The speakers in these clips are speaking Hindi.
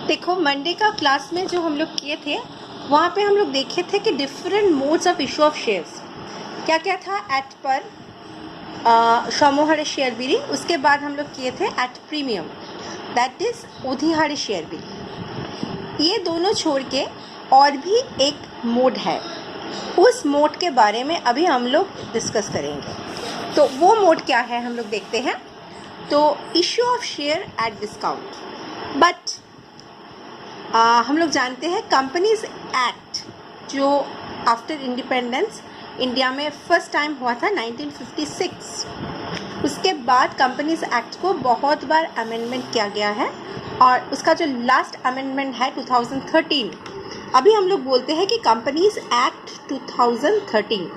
देखो मंडे का क्लास में जो हम लोग किए थे वहाँ पे हम लोग देखे थे कि different modes of issue of shares क्या क्या था। एट पर समूहारे शेयर बिली, उसके बाद हम लोग किए थे एट प्रीमियम, दैट इज उधिहारे शेयर बिली। ये दोनों छोड़ के और भी एक मोड है, उस मोड के बारे में अभी हम लोग डिस्कस करेंगे। तो वो मोड क्या है हम लोग देखते हैं। तो issue of share at discount, but हम लोग जानते हैं कंपनीज एक्ट जो आफ्टर इंडिपेंडेंस इंडिया में फर्स्ट टाइम हुआ था 1956, उसके बाद कंपनीज एक्ट को बहुत बार अमेंडमेंट किया गया है और उसका जो लास्ट अमेंडमेंट है 2013, अभी हम लोग बोलते हैं कि कंपनीज एक्ट 2013,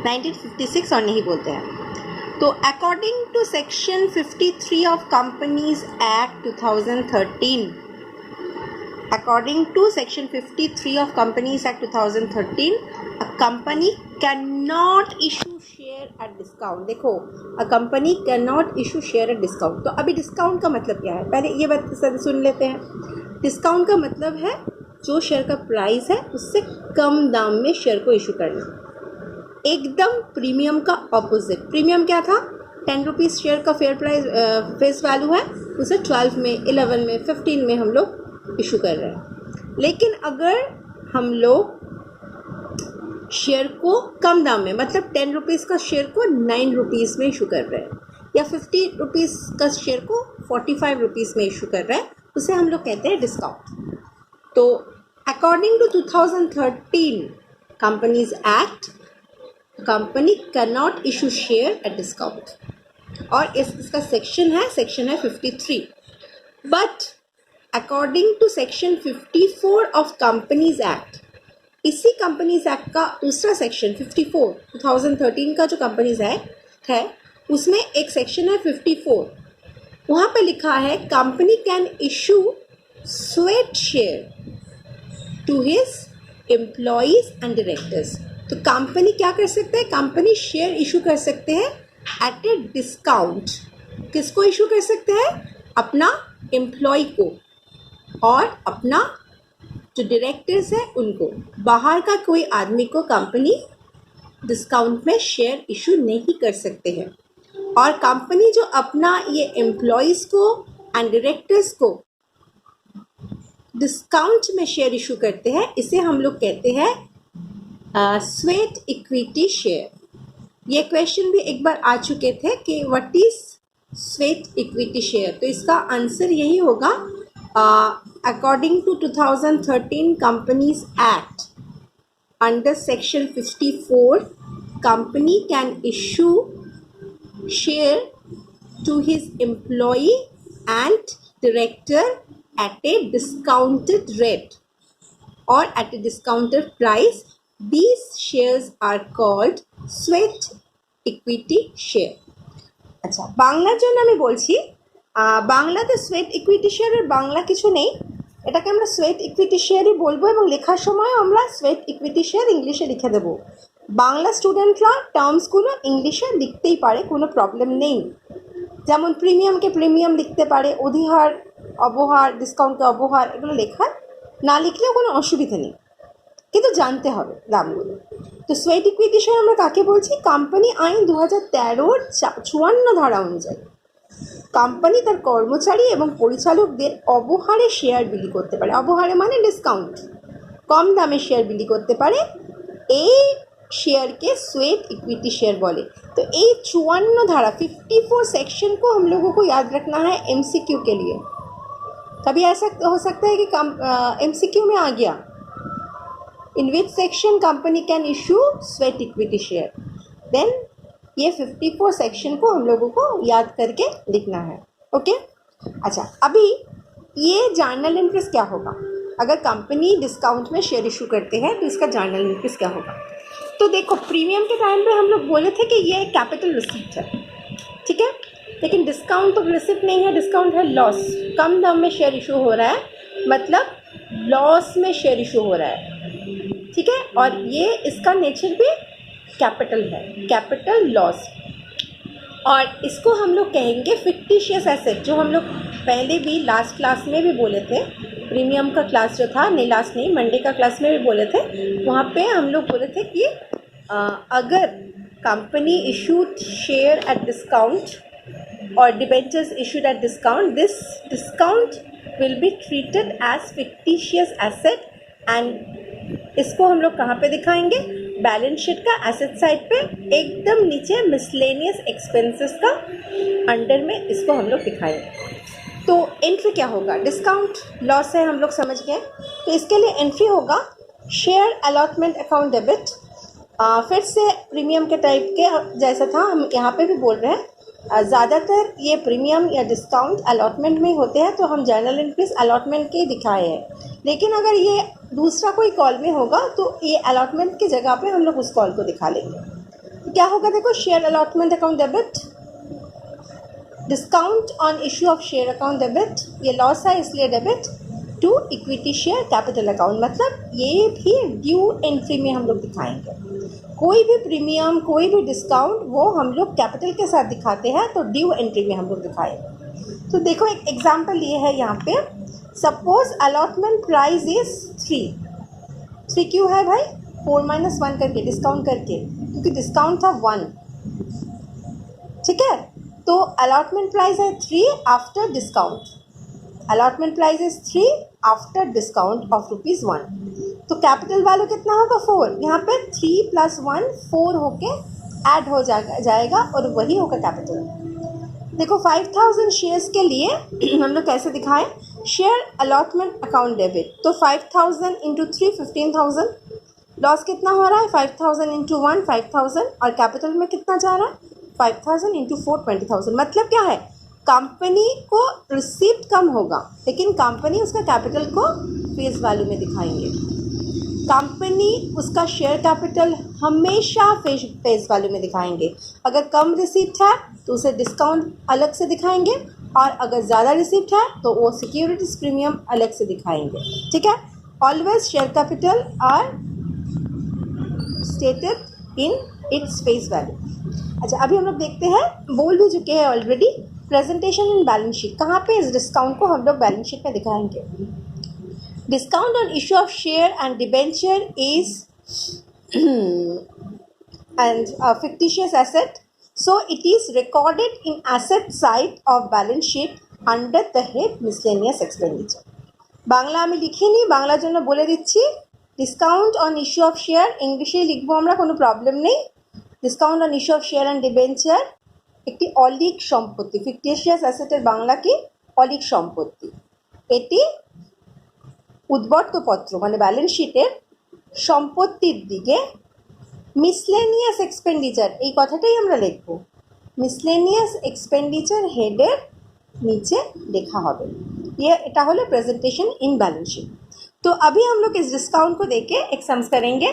1956 और नहीं बोलते हैं। तो according to section 53 of companies act 2013, according to section 53 of Companies Act 2013, a company cannot issue share at discount। देखो, a company cannot issue share at discount। तो अभी डिस्काउंट का मतलब क्या है, पहले ये बात सुन लेते हैं। डिस्काउंट का मतलब है जो शेयर का प्राइस है उससे कम दाम में शेयर को इशू करना, एकदम प्रीमियम का ऑपोजिट। प्रीमियम क्या था, 10 रुपीज़ शेयर का फेयर प्राइस फेस वैल्यू है, उसे 12 में, 11 में, 15 में हम लोग इशू कर रहे हैं। लेकिन अगर हम लोग शेयर को कम दाम में, मतलब 10 रुपीज़ का शेयर को 9 रुपीज़ में इशू कर रहे हैं, या 50 रुपीज़ का शेयर को 45 रुपीज़ में इशू कर रहे हैं, उसे हम लोग कहते हैं डिस्काउंट। तो according to 2013 companies act, company can not issue share at discount, और इसका सेक्शन है 53। But according to section 54 of companies act, इसी कंपनीज एक्ट का दूसरा सेक्शन 54 2013 का जो कंपनीज एक्ट है, उसमें एक सेक्शन है 54, वहाँ पे लिखा है company can issue sweat share to his employees and directors. तो कंपनी क्या कर सकते हैं, कंपनी शेयर इशू कर सकते हैं एट ए डिस्काउंट। किसको इशू कर सकते हैं, अपना एम्प्लॉय को और अपना जो डायरेक्टर्स है उनको। बाहर का कोई आदमी को कंपनी डिस्काउंट में शेयर इशू नहीं कर सकते हैं। और कंपनी जो अपना ये एम्प्लॉयज़ को एंड डायरेक्टर्स को डिस्काउंट में शेयर इशू करते हैं, इसे हम लोग कहते हैं स्वेट इक्विटी शेयर। ये क्वेश्चन भी एक बार आ चुके थे कि what is sweat equity share. तो इसका आंसर यही होगा, according to 2013 Companies Act, under section 54, company can issue share to his employee and director at a discounted rate or at a discounted price. These shares are called sweat equity share। আচ্ছা, বাংলার জন্য আমি বলছি, বাংলাতে সোয়েট ইকুইটি শেয়ারের বাংলা কিছু নেই, এটাকে আমরা সোয়েট ইকুইটি শেয়ারই বলবো এবং লেখার সময় আমরা সোয়েট ইকুইটি শেয়ার ইংলিশে লিখে দেবো। বাংলা স্টুডেন্টরা টার্মসগুলো ইংলিশে লিখতেই পারে, কোনো প্রবলেম নেই। যেমন প্রিমিয়ামকে প্রিমিয়াম লিখতে পারে, অধিহার, অবহার, ডিসকাউন্টকে অবহার, এগুলো লেখার না লিখলেও কোনো অসুবিধা নেই, কিন্তু জানতে হবে দামগুলো। তো সোয়েট ইকুইটি শেয়ার আমরা কাকে বলছি, কোম্পানি আইন 2013 54 ধারা অনুযায়ী কোম্পানি তার কর্মচারী এবং পরিচালকদের অবহারে শেয়ার বিলি করতে পারে। অবহারে মানে ডিসকাউন্ট, কম দামে শেয়ার বিলি করতে পারে, এই शेयर के स्वेट इक्विटी शेयर बोले। तो ये 54 धारा 54 सेक्शन को हम लोगों को याद रखना है एमसीक्यू के लिए। कभी ऐसा हो सकता है कि एमसीक्यू में आ गया, in which section company can issue sweat equity share, then ये 54 सेक्शन को हम लोगों को याद करके लिखना है। ओके, अच्छा, अभी ये जर्नल इंटरेस्ट क्या होगा, अगर कंपनी डिस्काउंट में शेयर इशू करते हैं तो इसका जर्नल इंटरेस्ट क्या होगा। तो देखो, प्रीमियम के टाइम पे हम लोग बोले थे कि ये कैपिटल रिसिप्ट है, ठीक है, लेकिन डिस्काउंट तो रिसिप्ट नहीं है, डिस्काउंट है लॉस। कम दाम में शेयर इशू हो रहा है, मतलब लॉस में शेयर इशू हो रहा है, ठीक है, और ये इसका नेचर भी कैपिटल है, कैपिटल लॉस। और इसको हम लोग कहेंगे फिक्टिशियस एसेट, जो हम लोग पहले भी लास्ट क्लास में भी बोले थे प्रीमियम का क्लास जो था, नहीं लास्ट नहीं मंडे का क्लास में भी बोले थे, वहाँ पे हम लोग बोले थे कि अगर company issued share at discount or debentures issued at discount, this discount will be treated as fictitious asset and इसको हम लोग कहाँ पे दिखाएंगे, बैलेंस शीट का एसेट साइड पे एकदम नीचे मिसलेनियस एक्सपेंसेस का अंडर में इसको हम लोग दिखाएंगे। तो एंट्री क्या होगा, डिस्काउंट लॉस है हम लोग समझ गए, तो इसके लिए एंट्री होगा शेयर अलॉटमेंट अकाउंट डेबिट। फिर से प्रीमियम के टाइप के जैसा था, हम यहाँ पे भी बोल रहे हैं ज़्यादातर ये प्रीमियम या डिस्काउंट अलॉटमेंट में ही होते हैं, तो हम जर्नल एंट्रीज अलॉटमेंट के ही दिखाए हैं। लेकिन अगर ये दूसरा कोई कॉल में होगा तो ये अलॉटमेंट की जगह पे हम लोग उस कॉल को दिखा लेंगे। तो क्या होगा, देखो share allotment account debit, discount on issue of share account debit, ये लॉस है इसलिए debit to equity share capital account, मतलब ये भी ड्यू एंट्री में हम लोग दिखाएंगे। कोई भी प्रीमियम कोई भी डिस्काउंट वो हम लोग कैपिटल के साथ दिखाते हैं, तो ड्यू एंट्री में हम लोग दिखाएंगे। तो देखो एक एग्जांपल ये है यहाँ पे, सपोज अलॉटमेंट प्राइस इज 3 क्यों है भाई, 4 - 1 करके डिस्काउंट करके, क्योंकि डिस्काउंट था 1, ठीक है। तो अलॉटमेंट प्राइस है 3 after discount, allotment price is 3 after discount of ₹1। तो कैपिटल वैल्यू कितना होगा 4, यहाँ पे 3 + 1 4 होके ऐड हो जाएगा और वही होगा कैपिटल। देखो 5000 शेयर्स के लिए हम लोग कैसे दिखाएं, शेयर अलॉटमेंट अकाउंट डेबिट, तो 5000 × 3 15,000, लॉस कितना हो रहा है 5000 × 1 5000, और कैपिटल में कितना जा रहा है 5000 × 4 20,000। मतलब क्या है, कंपनी को रिसीप्ट कम होगा लेकिन कंपनी उसका कैपिटल को फेस वैल्यू में दिखाएंगे। कंपनी उसका शेयर कैपिटल हमेशा फेस वैल्यू में दिखाएंगे। अगर कम रिसीप्ट है तो उसे डिस्काउंट अलग से दिखाएंगे, और अगर ज़्यादा रिसीप्ट है तो वो सिक्योरिटीज प्रीमियम अलग से दिखाएंगे, ठीक है। Always share capital R stated in its face value. अच्छा, अभी हम लोग देखते हैं, बोल भी चुके हैं already, presentation in balance sheet, कहाँ पे इस डिस्काउंट को हम लोग बैलेंस शीट में दिखाएंगे। Discount on issue of share and debenture is and a fictitious asset, so it is recorded in asset side of balance sheet under the head miscellaneous expenditure। Bangla আমি লিখিনি, বাংলার জন্য বলে দিচ্ছি, discount on issue of share ইংলিশে লিখবো আমরা, কোনো প্রবলেম নেই। Discount on issue of share and debenture একটি অলিক সম্পত্তি, ফিকটিশিয়াস অ্যাসেটের বাংলা কি, অলিক সম্পত্তি। এটি উদ্বর্তপত্র মানে ব্যালেন্স শিটের সম্পত্তির দিকে মিসলেনিয়াস এক্সপেন্ডিচার, এই কথাটাই আমরা লিখব, মিসলেনিয়াস এক্সপেন্ডিচার হেডের नीचे लिखा होगा। ये এটা হলো प्रेजेंटेशन इन बैलेंस शीट। तो अभी हम लोग इस डिस्काउंट को देके एक सम्स करेंगे।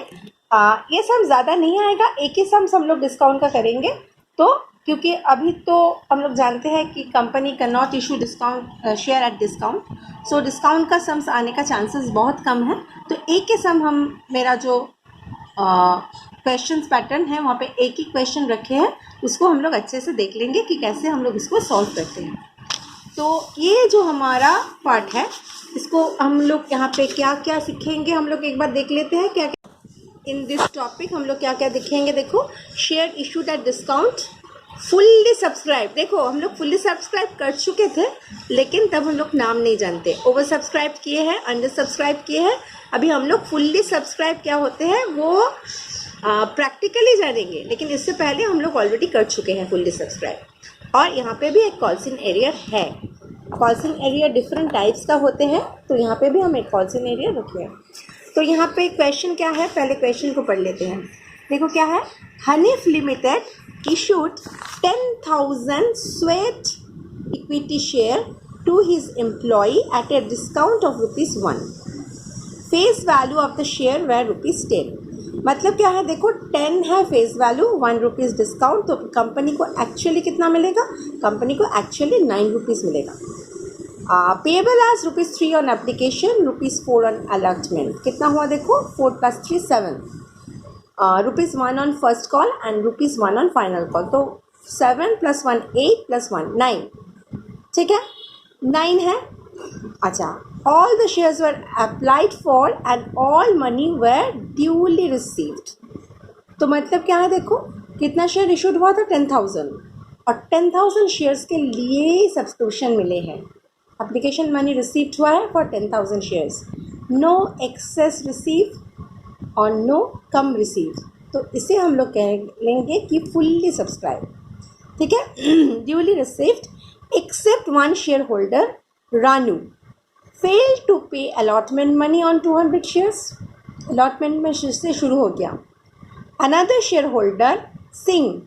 ये सम ज़्यादा नहीं आएगा, एक ही सम्स हम लोग डिस्काउंट का करेंगे। तो क्योंकि अभी तो हम लोग जानते हैं कि कंपनी का not issue discount share at discount, so discount का सम्स आने का चांसेस बहुत कम है। तो एक ही सम हम, मेरा जो क्वेश्चंस पैटर्न है वहाँ पे एक ही क्वेश्चन रखे हैं, उसको हम लोग अच्छे से देख लेंगे कि कैसे हम लोग इसको सॉल्व करते हैं। तो ये जो हमारा पार्ट है, इसको हम लोग यहाँ पे क्या क्या सीखेंगे हम लोग एक बार देख लेते हैं। क्या क्या इन दिस टॉपिक हम लोग क्या क्या दिखेंगे। देखो, share issued at discount, fully subscribe. देखो हम लोग फुल्ली सब्सक्राइब कर चुके थे, लेकिन तब हम लोग नाम नहीं जानते। ओवर सब्सक्राइब किए हैं, अंडर सब्सक्राइब किए हैं। अभी हम लोग फुल्ली सब्सक्राइब क्या होते हैं वो प्रैक्टिकली जानेंगे, लेकिन इससे पहले हम लोग ऑलरेडी कर चुके हैं फुल्ली सब्सक्राइब। और यहाँ पे भी एक कॉल्सिंग एरिया है। कॉल्सिंग एरिया डिफरेंट टाइप्स का होते हैं, तो यहाँ पे भी हम एक कॉल्सिंग एरिया रखे हैं। तो यहाँ पे क्वेश्चन क्या है, पहले क्वेश्चन को पढ़ लेते हैं। देखो क्या है, Hanif limited issued 10,000 sweat equity share to his employee at a discount of ₹1। Face value of the share were ₹10। मतलब क्या है, देखो 10 है फेस वैल्यू, ₹1 डिस्काउंट, तो कंपनी को एक्चुअली कितना मिलेगा, कंपनी को एक्चुअली ₹9 मिलेगा। Payable as ₹3 on application, ₹4 on allotment. कितना हुआ देखो, 4 + 3 7, ₹1 on first call and ₹1 on final call. तो 7 + 1 8 + 1 9, ठीक है 9 है। अच्छा, all the shares were applied for and all money were duly received. तो मतलब क्या है, देखो कितना शेयर इशूड हुआ था, 10,000, और 10,000 शेयर्स के लिए सब्सक्रिप्शन मिले हैं। एप्लीकेशन मनी रिसीव्ड हुआ है for 10,000 shares, no excess receive और नो कम रिसीव। तो इसे हम लोग कह लेंगे कि फुल्ली सब्सक्राइब। ठीक है, duly received except one share holder Ranu fail to pay allotment money on 200 shares. Allotment में से शुरू हो गया। Another share holder Singh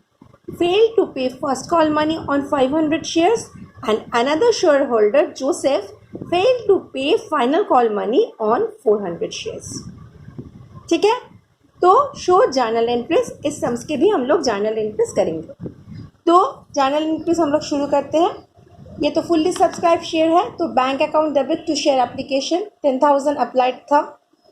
failed to pay first call money on 500 shares and another shareholder Joseph failed to pay final call money on 400 shares। ठीक है, तो शो जर्नल एंट्रीज, इस सम्स के भी हम लोग जर्नल एंट्रीज करेंगे। तो जर्नल एंट्रीज हम लोग शुरू करते हैं। ये तो फुल्ली सब्सक्राइब शेयर है, तो bank account debit to share application 10,000 applied था,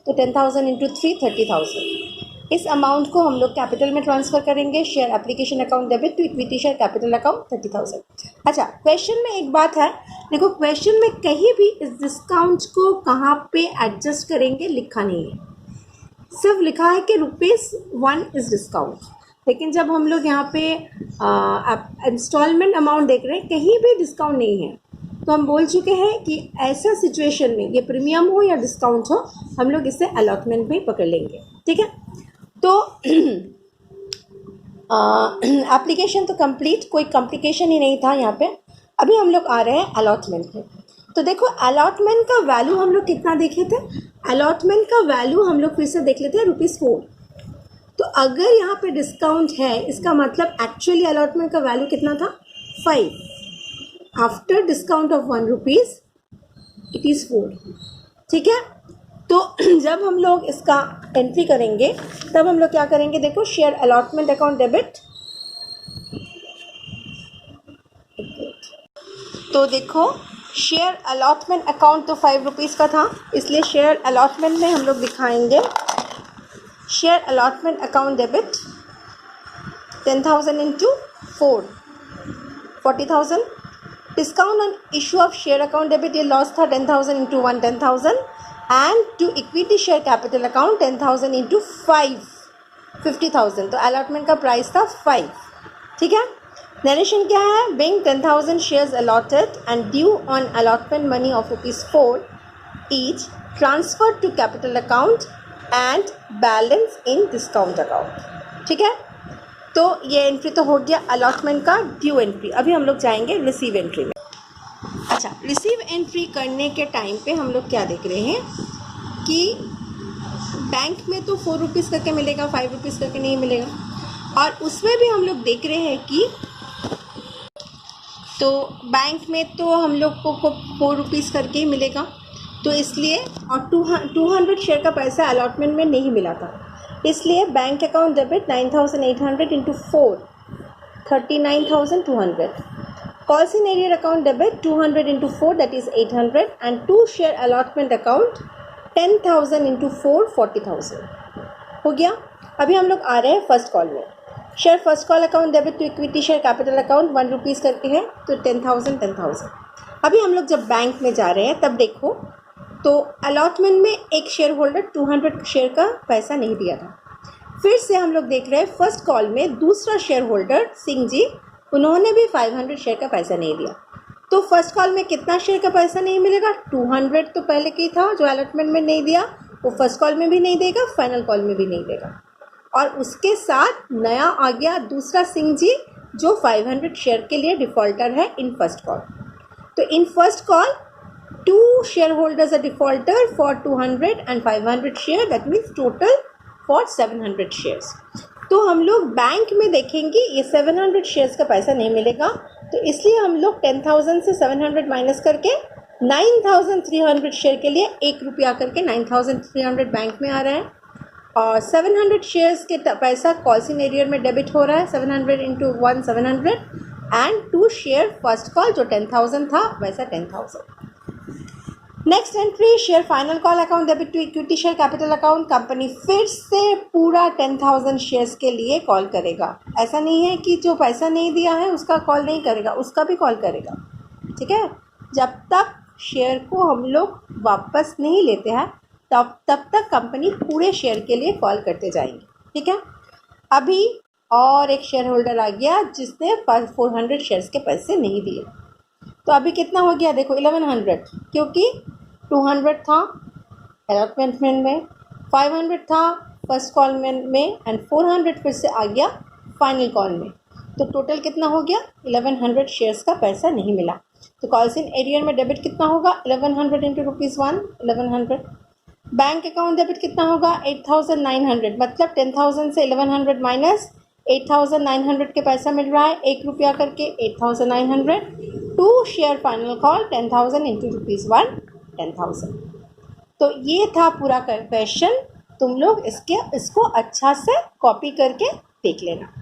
तो 10,000 इंटू 3 30,000। इस अमाउंट को हम लोग कैपिटल में ट्रांसफ़र करेंगे। Share application account debit to equity share capital account 30,000। अच्छा, क्वेश्चन में एक बात है, देखो क्वेश्चन में कहीं भी इस डिस्काउंट को कहाँ पे एडजस्ट करेंगे लिखा नहीं है, सिर्फ लिखा है कि ₹1 इज़ डिस्काउंट। लेकिन जब हम लोग यहाँ पे इंस्टॉलमेंट अमाउंट देख रहे हैं, कहीं भी डिस्काउंट नहीं है, तो हम बोल चुके हैं कि ऐसा सिचुएशन में ये प्रीमियम हो या डिस्काउंट हो, हम लोग इसे अलॉटमेंट में ही पकड़ लेंगे। ठीक है, तो एप्लीकेशन तो कंप्लीट, कोई कॉम्प्लिकेशन ही नहीं था यहाँ पे। अभी हम लोग आ रहे हैं अलॉटमेंट में। तो देखो अलॉटमेंट का वैल्यू हम लोग कितना देखे थे, अलॉटमेंट का वैल्यू हम लोग फिर से देख लेते हैं ₹4। तो अगर यहाँ पे डिस्काउंट है, इसका मतलब एक्चुअली अलॉटमेंट का वैल्यू कितना था, 5। After discount of ₹1 it is 4। ठीक है, तो जब हम लोग इसका एंट्री करेंगे तब हम लोग क्या करेंगे, देखो शेयर अलॉटमेंट अकाउंट डेबिट। तो देखो शेयर अलॉटमेंट अकाउंट तो ₹5 का था, इसलिए शेयर अलॉटमेंट में हम लोग दिखाएंगे share allotment account debit 10,000 into 4 40,000। Discount on issue of share account debit, ये लॉस था 10,000 into 1 10,000 and to equity share capital account 10,000 into 5 50,000। तो अलॉटमेंट का प्राइस था 5। ठीक है, नरेशन क्या है, being 10,000 shares allotted and due on allotment money of ₹4 each transfer to capital account and balance in discount account. ठीक है, तो ये एंट्री तो हो गया अलॉटमेंट का ड्यू एंट्री। अभी हम लोग जाएंगे रिसीव एंट्री में। अच्छा, रिसीव एंट्री करने के टाइम पे हम लोग क्या देख रहे हैं कि बैंक में तो ₹4 करके मिलेगा, ₹5 करके नहीं मिलेगा, और उसमें भी हम लोग देख रहे हैं कि तो बैंक में तो हम लोग को ₹4 करके ही मिलेगा, तो इसलिए और 200 शेयर का पैसा अलॉटमेंट में नहीं मिला था, इसलिए bank account debit 9,800 into 4 39,200। Calls in arrear account debit 200 into 4 that is 800 and 2 share allotment account 10,000 into 4 40,000 हो गया। अभी हम लोग आ रहे हैं फर्स्ट कॉल में। Share first call account debit to equity share capital account ₹1 करके है, तो 10,000। अभी हम लोग जब बैंक में जा रहे हैं तब देखो तो अलॉटमेंट में एक शेयर होल्डर 200 शेयर का पैसा नहीं दिया था। फिर से हम लोग देख रहे हैं फर्स्ट कॉल में दूसरा शेयर होल्डर सिंह जी, उन्होंने भी 500 शेयर का पैसा नहीं दिया। तो फर्स्ट कॉल में कितना शेयर का पैसा नहीं मिलेगा, 200 तो पहले की था जो अलॉटमेंट में नहीं दिया, वो फर्स्ट कॉल में भी नहीं देगा, फाइनल कॉल में भी नहीं देगा। और उसके साथ नया आ गया दूसरा सिंह जी जो 500 शेयर के लिए डिफ़ॉल्टर है इन फर्स्ट कॉल। तो in first call 2 share holders are defaulter for 200 and 500 share, that means total for 700 shares. तो हम लोग बैंक में देखेंगे ये 700 शेयर्स का पैसा नहीं मिलेगा, तो इसलिए हम लोग 10,000 से 700 माइनस करके 9,300 शेयर के लिए ₹1 करके 9,300 बैंक में आ रहा है, और 700 शेयर्स के पैसा कॉल्स इन एरियर में डेबिट हो रहा है 700 into 1 700 and 2 share first call जो 10,000 था वैसा 10,000। Next entry share final call account debit to equity share capital account. Company फिर से पूरा 10,000 शेयर्स के लिए कॉल करेगा। ऐसा नहीं है कि जो पैसा नहीं दिया है उसका कॉल नहीं करेगा, उसका भी कॉल करेगा। ठीक है, जब तक शेयर को हम लोग वापस नहीं लेते हैं तब तक कंपनी पूरे शेयर के लिए कॉल करते जाएंगे, ठीक है। अभी और एक शेयर होल्डर आ गया जिसने 400 शेयर्स के पैसे नहीं दिए, तो अभी कितना हो गया देखो 1100, क्योंकि 200 था अलॉटमेंट में, 500 था फर्स्ट कॉल में एंड 400 फिर से आ गया फाइनल कॉल में। तो टोटल कितना हो गया 1100 शेयर्स का पैसा नहीं मिला। तो कॉल्स इन एरियर में डेबिट कितना होगा 1100 इंटू ₹1 1100। बैंक अकाउंट डेबिट कितना होगा 8900, मतलब 10,000 से 1100 माइनस 8900 के पैसा मिल रहा है ₹1 करके 8900 two share final call 10,000 into ₹1 10,000। तो ये था पूरा क्वेश्चन, तुम लोग इसको अच्छा से कॉपी करके देख लेना।